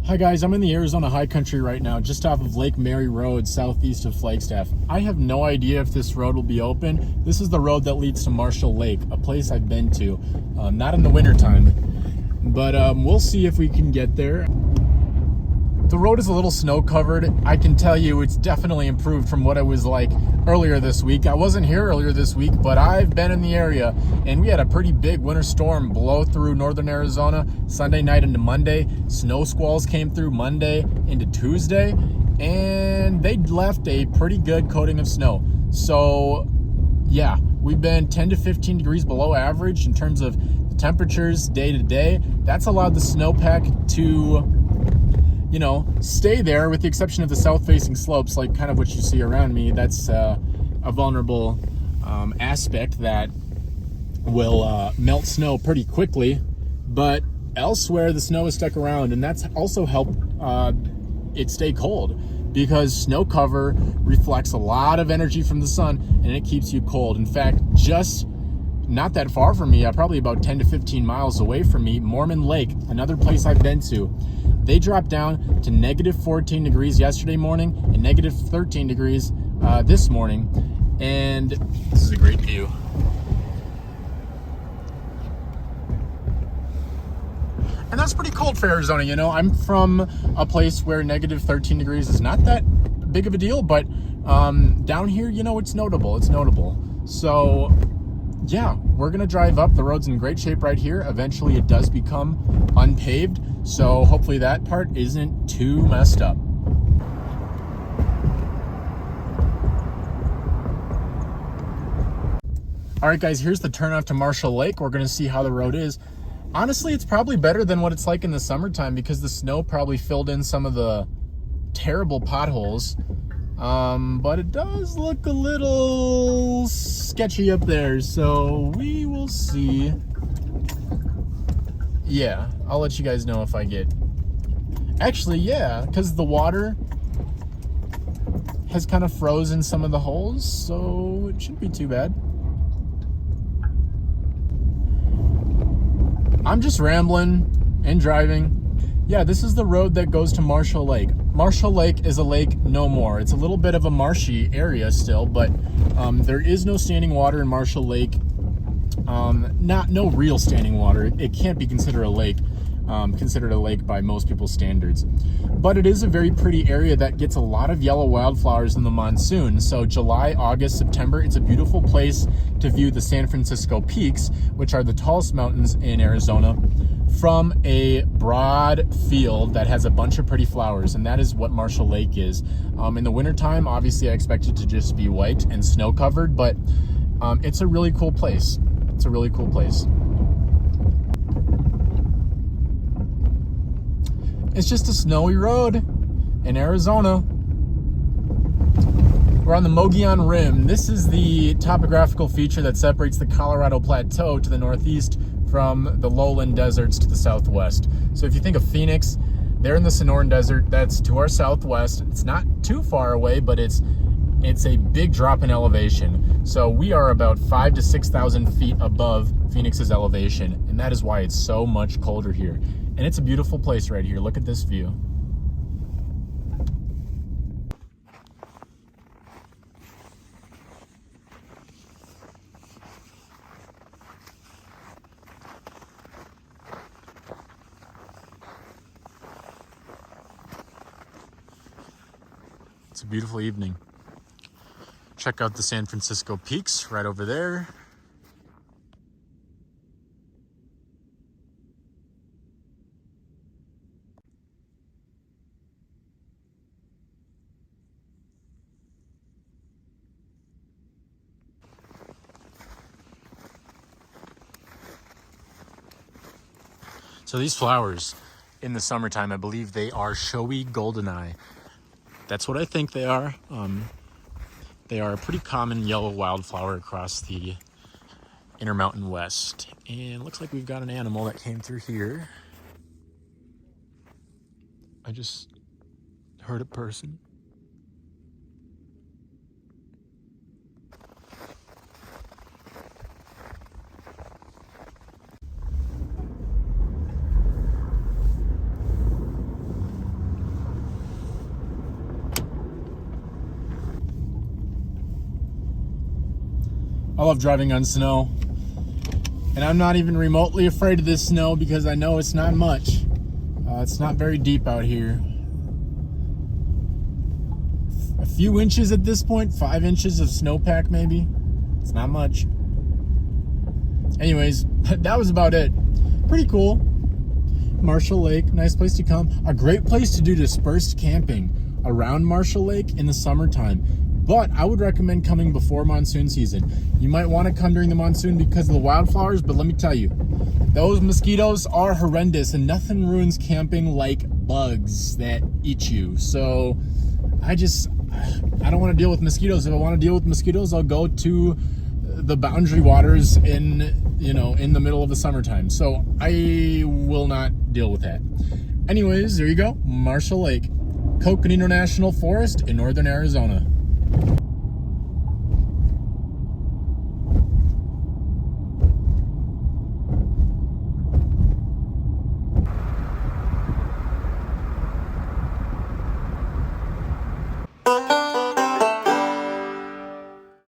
Hi guys, I'm in the Arizona high country right now, just off of Lake Mary Road, southeast of Flagstaff. I have no idea if this road will be open. This is the road that leads to Marshall Lake, a place I've been to, not in the wintertime, but we'll see if we can get there. The road is a little snow covered. I can tell you it's definitely improved from what it was like earlier this week. I wasn't here earlier this week, but I've been in the area, and we had a pretty big winter storm blow through northern Arizona Sunday night into Monday. Snow squalls came through Monday into Tuesday, and they left a pretty good coating of snow. So yeah, we've been 10 to 15 degrees below average in terms of the temperatures day to day. That's allowed the snowpack to stay there, with the exception of the south-facing slopes, like kind of what you see around me. That's a vulnerable aspect that will melt snow pretty quickly, but elsewhere the snow is stuck around, and that's also helped it stay cold, because snow cover reflects a lot of energy from the sun and it keeps you cold. In fact, just not that far from me, probably about 10 to 15 miles away from me, Mormon Lake, another place I've been to, they dropped down to negative 14 degrees yesterday morning and negative 13 degrees this morning. And this is a great view. And that's pretty cold for Arizona. I'm from a place where negative 13 degrees is not that big of a deal, but down here, it's notable. It's notable. So yeah, we're gonna drive up. The road's in great shape right here. Eventually it does become unpaved, so hopefully that part isn't too messed up. All right guys, here's the turnoff to Marshall Lake. We're gonna see how the road is. Honestly, it's probably better than what it's like in the summertime, because the snow probably filled in some of the terrible potholes. But it does look a little sketchy up there, so we will see. Yeah, I'll let you guys know if I get... Actually, yeah, because the water has kind of frozen some of the holes, so it shouldn't be too bad. I'm just rambling and driving. Yeah, this is the road that goes to Marshall Lake. Marshall Lake is a lake no more. It's a little bit of a marshy area still, but there is no standing water in Marshall Lake. No real standing water. It can't be considered a lake by most people's standards. But it is a very pretty area that gets a lot of yellow wildflowers in the monsoon. So July, August, September, it's a beautiful place to view the San Francisco Peaks, which are the tallest mountains in Arizona, from a broad field that has a bunch of pretty flowers, and that is what Marshall Lake is. In the wintertime, obviously I expect it to just be white and snow covered, but it's a really cool place. It's a really cool place. It's just a snowy road in Arizona. We're on the Mogollon Rim. This is the topographical feature that separates the Colorado Plateau to the northeast from the lowland deserts to the southwest. So if you think of Phoenix, they're in the Sonoran Desert. That's to our southwest. It's not too far away, but it's a big drop in elevation. So we are about 5,000 to 6,000 feet above Phoenix's elevation, and that is why it's so much colder here. And it's a beautiful place right here. Look at this view. It's a beautiful evening. Check out the San Francisco Peaks right over there. So these flowers in the summertime, I believe they are showy goldeneye. That's what I think they are. They are a pretty common yellow wildflower across the Intermountain West. And looks like we've got an animal that came through here. I just heard a person. I love driving on snow. And I'm not even remotely afraid of this snow because I know it's not much. It's not very deep out here. A few inches at this point, 5 inches of snowpack maybe. It's not much. Anyways, that was about it. Pretty cool. Marshall Lake, nice place to come. A great place to do dispersed camping around Marshall Lake in the summertime. But I would recommend coming before monsoon season. You might want to come during the monsoon because of the wildflowers, but let me tell you, those mosquitoes are horrendous and nothing ruins camping like bugs that eat you. So I don't want to deal with mosquitoes. If I want to deal with mosquitoes, I'll go to the boundary waters in the middle of the summertime. So I will not deal with that. Anyways, there you go. Marshall Lake, Coconino National Forest in northern Arizona.